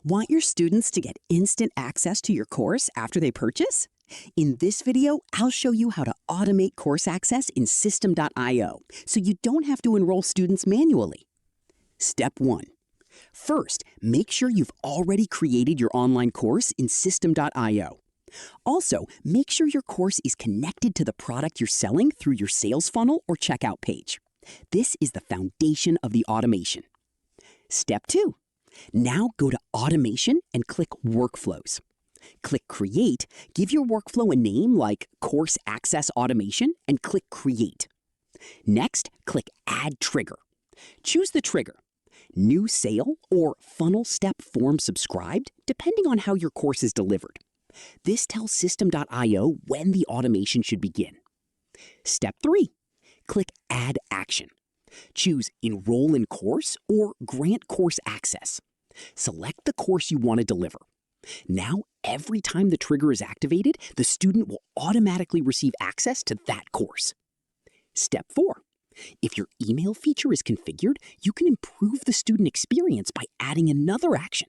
Want your students to get instant access to your course after they purchase? In this video, I'll show you how to automate course access in System.io so you don't have to enroll students manually. Step 1. First, make sure you've already created your online course in System.io. Also, make sure your course is connected to the product you're selling through your sales funnel or checkout page. This is the foundation of the automation. Step 2. Now go to Automation and click Workflows. Click Create, give your workflow a name like Course Access Automation, and click Create. Next, click Add Trigger. Choose the trigger, New Sale or Funnel Step Form Subscribed, depending on how your course is delivered. This tells System.io when the automation should begin. Step 3. Click Add Action. Choose Enroll in Course or Grant Course Access. Select the course you want to deliver. Now, every time the trigger is activated, the student will automatically receive access to that course. Step 4. If your email feature is configured, you can improve the student experience by adding another action.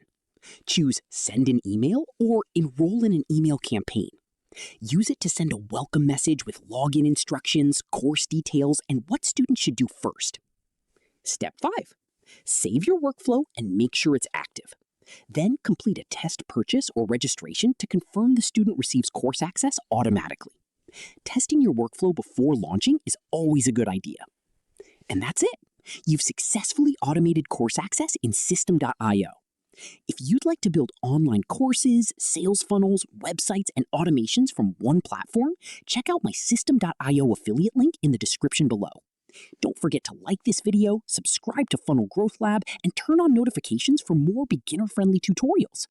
Choose Send an Email or Enroll in an Email campaign. Use it to send a welcome message with login instructions, course details, and what students should do first. Step 5. Save your workflow and make sure it's active. Then complete a test purchase or registration to confirm the student receives course access automatically. Testing your workflow before launching is always a good idea. And that's it. You've successfully automated course access in System.io. If you'd like to build online courses, sales funnels, websites, and automations from one platform, check out my System.io affiliate link in the description below. Don't forget to like this video, subscribe to Funnel Growth Lab, and turn on notifications for more beginner-friendly tutorials.